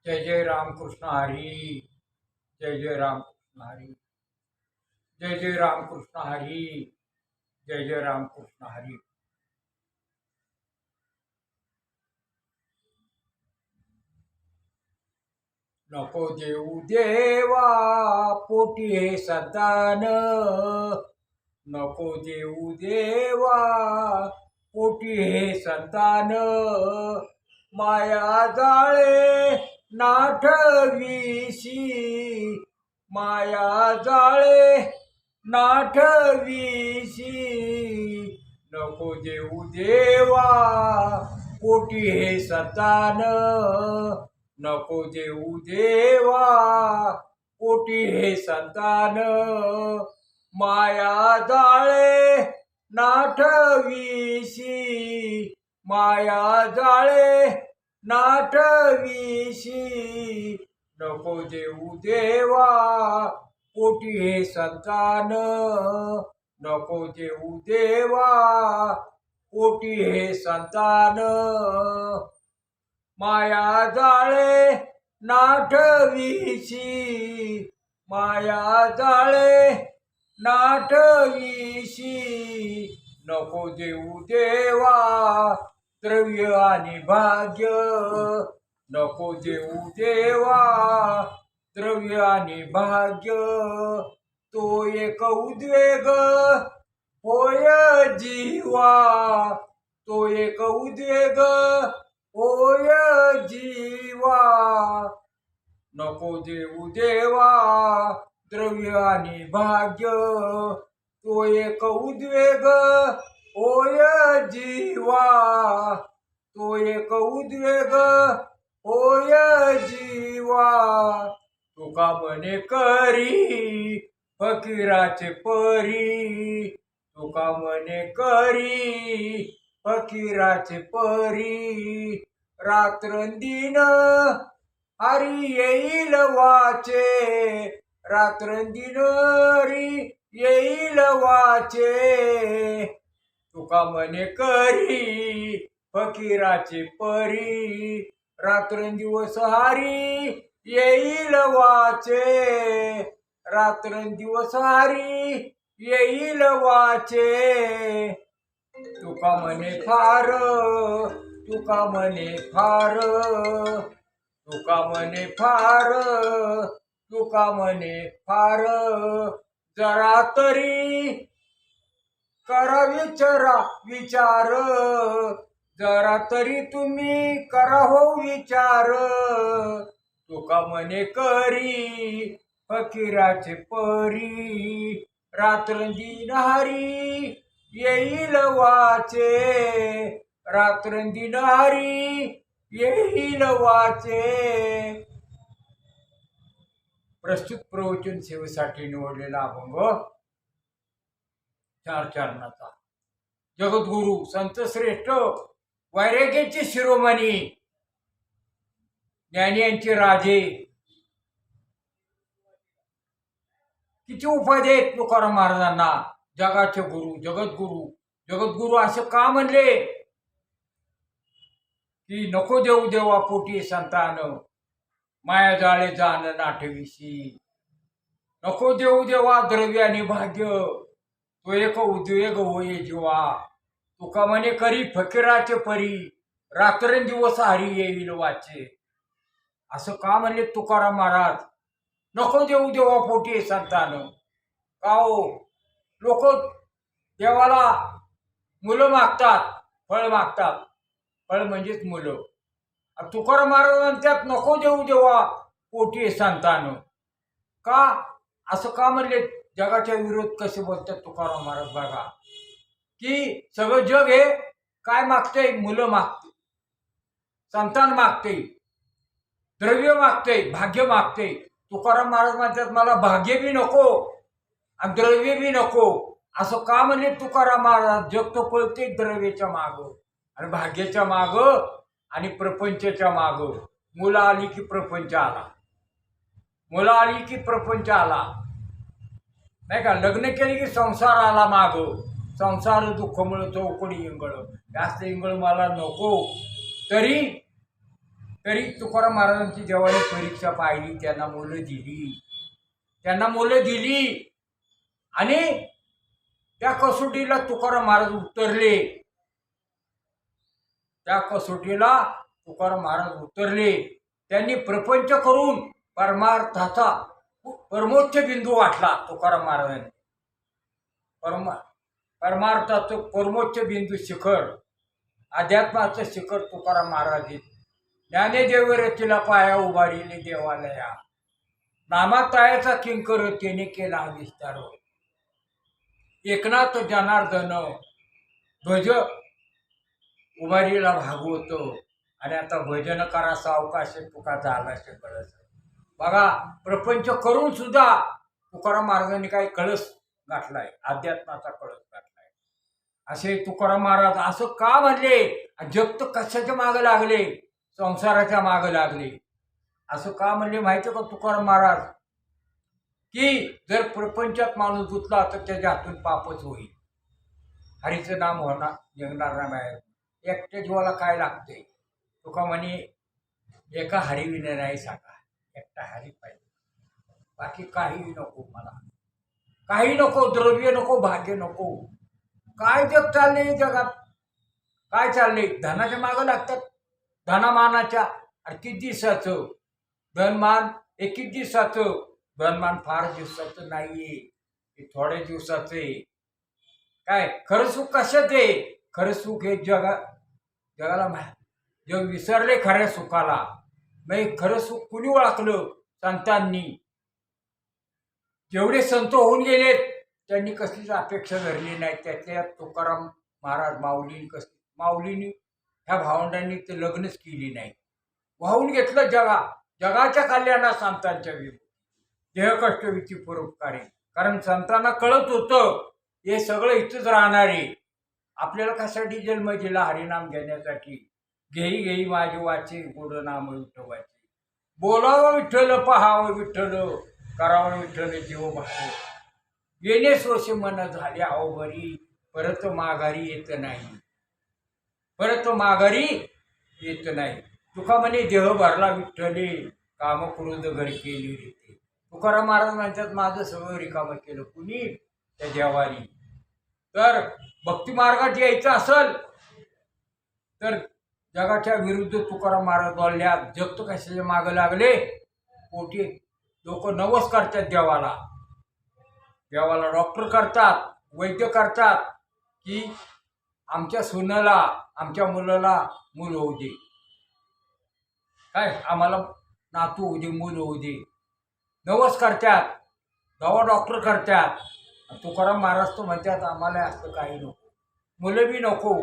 जय जय रामकृष्ण हरी. जय जय रामकृष्ण हरी. जय जय रामकृष्ण हरी. जय जय रामकृष्ण हरी. नको देऊ देवा पोटी हे संतान. नको देऊ देवा पोटी हे संतान. माया जाळे नाठवीशी. माया जाळे नाठवीशी. नको देऊ देवा पोटी हे संतान. नको देऊ देवा पोटी हे संतान. माया जाळे नाठवीशी. माया जाळे नाठवीशी. नको देऊ देवा पोटी हे संतान. नको देऊ देवा पोटी हे संतान. माया जाळे नाठवीशी. माया जाळे नाठवीशी. नको देऊ देवा द्रव्य आणि भाग्य. नको देऊ देवा द्रव्य आणि भाग्य. तो एक उद्वेग होय जीवा. तो एक उद्वेग होय जीवा. नको देऊ देवा द्रव्य आणि भाग्य. तो एक उद्वेग होय जीवा. तो एक उद्वेग होय जीवा. तुका म्हणे करी फकीराचे परी. तुका म्हणे करी फकीराचे परी. रात्रंदिन हरी येईल वाचे. रात्रंदिन हरी येईल वाचे. तुका म्हणे करी फकीराचे परी. रात्रंदिवस हरी येईल वाचे. रात्रंदिवस हरी येईल वाचे. तुका म्हणे फार. तुका म्हणे फार. तुका म्हणे फार. तुका म्हणे फार. जरा तरी करा विचार. जरा तरी तुम्ही करा हो विचार. तुका म्हणे करी फकीराचे परी. रात्रंदिन हरी येईल वाचे. रात्रंदिन हरी येईल वाचे. प्रस्तुत प्रवचन सेवेसाठी निवडलेला अभंग 4 चरणाचा. जगद्गुरु संत श्रेष्ठ वैराग्याचे शिरोमणी ज्ञानियांचे राजे. किती उपाधी आहेत तुकाराम महाराजांना. जगाचे गुरु जगद्गुरु. जगद्गुरु असे का म्हणले की नको देऊ देवा पोटी संतान. माया जाळे जाण नाठवीशी. नको देऊ देवा द्रव्य आणि भाग्य. तो एक उद्वेग होय जीवा. तुका म्हणे करी फकीराचे परी. रात्रंदिवस हरी येईल वाचे. असं का म्हणले तुकाराम महाराज. नको देऊ देवा पोटी संतान. का हो लोक देवाला मुलं मागतात, फळ मागतात. फळ म्हणजेच मुलं. तुकाराम महाराज म्हणतात नको देऊ देवा पोटी संतान. का असं का म्हणले. जगाच्या विरोध कसे बोलतात तुकाराम महाराज बघा. की सगळं जग हे काय मागते. मुलं मागते, संतान मागते, द्रव्य मागते, भाग्य मागते. तुकाराम महाराज म्हणतात मला भाग्य बी नको आणि द्रव्य बी नको. असं का म्हणले तुकाराम महाराज. जग तो पळते द्रव्याच्या माग आणि भाग्याच्या माग आणि प्रपंचाच्या माग. मुलं आली की प्रपंच आला. मुलं आली की प्रपंच आला. नाही का. लग्न केले की संसार आला माग. संसार दुःखमुळे चौकडी इंगळ. जास्त इंगळ मला नको. तरी तरी तुकाराम महाराजांची देवाने परीक्षा पाहिली, त्यांना मुलं दिली आणि त्या कसोटीला तुकाराम महाराज उतरले. त्यांनी प्रपंच करून परमार्थाचा परमोच्च बिंदू गाठला. तुकाराम महाराजांनी परमार्थाचं परमोच्च बिंदू शिखर, अध्यात्माचं शिखर तुकाराम महाराज. ज्ञानेदेव रचीला पाया उभारिले देवालया, नामातायाचा किंकर त्याने केला विस्तार. एकनाथ जनार्दन ध्वज उभारीला भागवत, आणि आता भजन करा सावकाश तुका झाला कळस. बघा, प्रपंच करून सुद्धा तुकाराम महाराजांनी काही कळस गाठलाय, अध्यात्माचा कळस गाठलाय. असे तुकाराम महाराज असं का म्हणले? जग तर कशाच्या मागं लागले? संसाराच्या मागं लागले. असं का म्हणले माहिती का तुकाराम महाराज? की जर प्रपंचात माणूस गुंतला तर त्याच्या हातून पापच होईल, हरीचं नाम होणार जगणार नाही बाहेर. एकट्या जीवाला काय लागते? तुका म्हणे एका हरीविने नाही सांगा, एकटा हरी पाहिजे, बाकी काही नको मला, काही नको, द्रव्य नको, भाग्य नको. काय जग चालले जगात? काय चालले? धनाच्या मागं लागतात, धनामानाच्या. अरे किती दिवसाचं धनमान? एकीच दिवसाचं धनमान, फार दिवसाचं नाहीये, ते थोड्या दिवसाचं आहे. काय खरं सुख कशात आहे? खरं सुख हे जगाला जग विसरले खऱ्या सुखाला. नाही, खरं सुख कुणी ओळखलं? संतांनी. जेवढे संत होऊन गेलेत त्यांनी कसलीच अपेक्षा धरली नाही. त्यातल्या तुकाराम महाराज माऊलींनी ह्या भावंडांनी ते लग्नच केली नाही. वाहून घेतलं जगाच्या कल्याणा संतांच्या विरुद्ध, देहकष्टविची परोपकारी. कारण संतांना कळत होतं हे सगळं इथंच राहणार आहे. आपल्याला कशासाठी जन्म दिला? हरिनाम घेण्यासाठी. घेई माझी वाचे गोड नाम विठोबाचे, बोलावं विठ्ठल, पहावं विठ्ठल, करावं विठ्ठल जीव भाव. येणे सोशे मन झाले आहो बरी, परत माघारी येत नाही. तुका म्हणे देह भरला विठ्ठले, काम क्रोध घर केली रीते. तुकाराम महाराज म्हणतात माझं सगळं रिकामं केलं कुणी? त्या देवारी. तर भक्ती मार्गात यायचं असेल तर जगाच्या विरुद्ध तुकाराम महाराज बोलल्यात. जग तर कशाच्या मागं लागले? कोटी लोक नवस करतात देवाला डॉक्टर करतात, वैद्य करतात की आमच्या सुनाला, आमच्या मुलाला मूल होऊ दे, काय आम्हाला नातू होऊ दे, मूल होऊ दे. नवस करतात, दवा डॉक्टर करतात. तुकाराम महाराज तो म्हणतात आम्हाला असं काही नको, मुलं बी नको,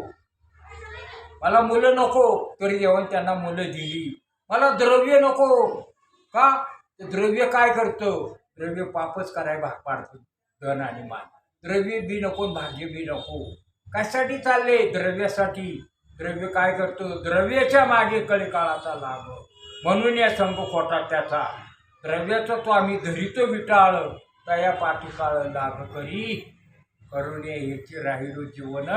मला मुलं नको. तरी देवाने त्यांना मुलं दिली. मला द्रव्य नको. का? द्रव्य काय करतं? द्रव्य पापच कराय भाग पाडतं, धन आणि मान. द्रव्य बी नको, भाग्य बी नको. कशासाठी चालले? द्रव्यासाठी. द्रव्य काय करतं? द्रव्याच्या मागे कलिकाळाचा लाभ, म्हणून या संघ खोटा त्याचा. द्रव्याचा तो आम्ही धरितो विटाळ, तया पाठी काळ लाभ करी, करून याची राहिलो जीवन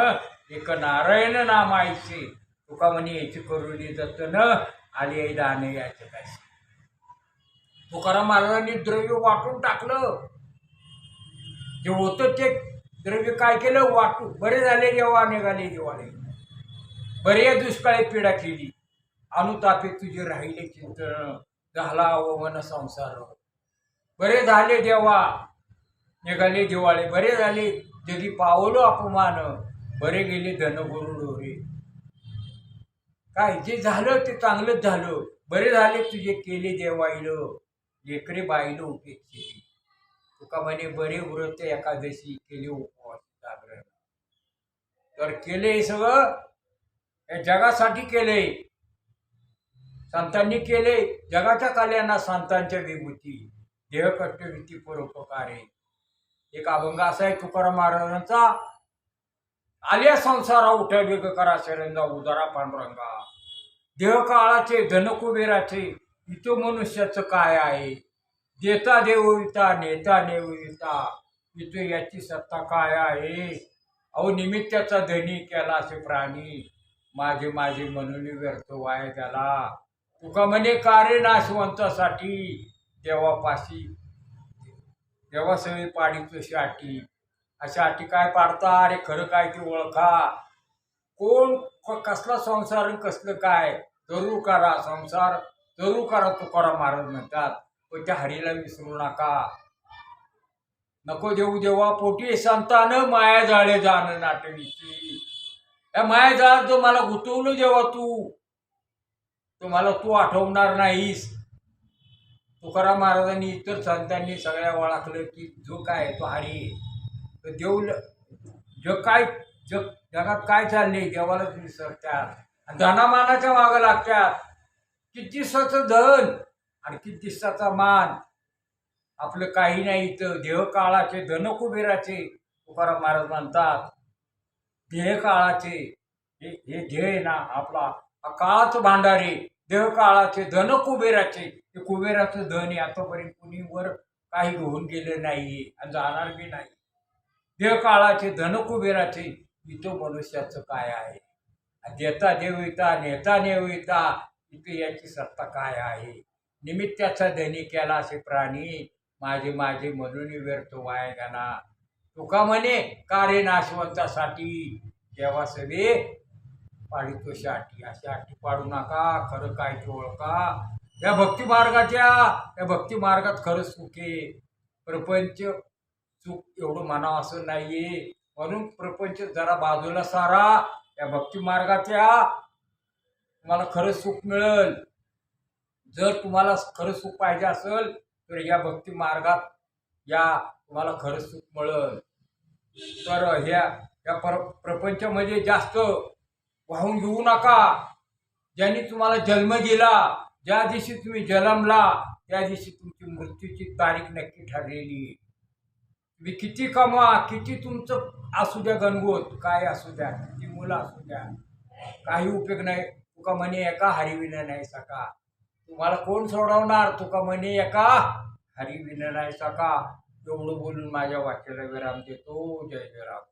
एक नारायण नाम आईचे. तुका म्हणे याची करुणी जतन, आली आई दान याचे काय. तुकाराम महाराजांनी द्रव्य वाटून टाकलं. जे होतं ते द्रव्य काय केलं? वाटून. बरे झाले देवा, निघाले दिवाळे. बरे या दुष्काळी पीडा केली, अनुतापे तुझे राहिले चिंतन, झाला अवमन संसार. बरे झाले देवा, निघाले दिवाळे. बरे झाले जगी पावलो अपमान, बरे गेले धनगुरु डोरे. काय जे झालं ते चांगलंच झालं. बरे झाले तुझे केले देवाईलं, लेकरे बाईलं उपेक्षिली. तुका म्हणे बरे व्रत एकादशी केले, उपवास जागरण. तर केले हे सगळं या जगासाठी केले, संतांनी केले. जगाच्या कल्याणा संतांच्या विभूती, देहकष्ट विती परोपकारे. एक अभंग असा आहे तुकाराम महाराजांचा. आल्या संसारा उठा वेग करा शरंगा, उदारा पांडुरंगा. देह काळाचे धन कुबेराचे, इथं मनुष्याचं काय आहे. देता देवविता, नेता नेवविता, इथं याची सत्ता काय आहे. अहो निमित्ताचा धनी केला असे प्राणी, माझे म्हणून व्यर्थ वाया गेला. तुका म्हणे कार्य नाशवंतासाठी देवापाशी देवा सगळी पाडी तशी अटी. अशा अटी काय पाडता अरे खरं काय ते ओळखा. कोण कसला संसार आणि कसलं काय. जरूर करा संसार, जरूर करा तुकाराम महाराज म्हणतात. पण त्या हरीला विसरू नका. नको देऊ देवा पोटी संतान माया जाळे जाण नाटवीची. या माया जाळ तो मला गुंतवलं जेव्हा तुम्हाला तू आठवणार नाहीस. तुकाराम महाराजांनी इतर संतांनी सगळ्या ओळखलं की जो काय तो हरी. तर देव जग काय जगात काय चाललंय देवालाच विसरतात आणि धनामानाच्या मागं लागतात. किती दिवसाचं धन आणि किती दिवसाचा मान. आपलं काही नाही इथं. देह काळाचे धन कुबेराचे तुकाराम महाराज म्हणतात. देह काळाचे हे देह आहे ना आपला हा काळाचं भांडारे. देह काळाचे धन कुबेराचे. हे कुबेराचं धन आहे. आतापर्यंत कुणी वर काही घेऊन गेलं नाही आणि जाणार बी नाही. देह काळाचे धन कुबेराचे. इथं मनुष्याचं काय आहे. देता देविता नेता नेविता इथं याची सत्ता काय आहे. निमित्ताचा धनी केला असे प्राणी माझे माझे म्हणून व्यर्थ वाया गेला. तुका म्हणे कार्य नाशवंतासाठी देवा सवे पाडितो अटी. अशी अटी पाडू नका. खरं काय ते ओळखा. या भक्ती मार्गात खरं सुख आहे. प्रपंच सुख एवढं म्हणावं असं नाहीये. म्हणून प्रपंच जरा बाजूला सारा. या भक्ती मार्गात या तुम्हाला खरं सुख मिळेल. जर तुम्हाला खरं सुख पाहिजे असेल तर या भक्ती मार्गात या तुम्हाला खरं सुख मिळेल. तर या प्रपंचामध्ये जास्त वाहून घेऊ नका. ज्यांनी तुम्हाला जन्म दिला, ज्या दिवशी तुम्ही जन्मला त्या दिवशी तुमची मृत्यूची तारीख नक्की ठरलेली. तुम्ही किती कमवा, किती तुमचं असू द्या गणगोत, काय असू द्या, किती मुलं असू द्या, काही उपयोग नाही. तुका म्हणे एका हरिविना नाही सका. तुम्हाला कोण सोडवणार. तुका म्हणे एका हरिविना नाही सका. एवढं बोलून माझ्या वाक्याला विराम देतो. जय जय राम.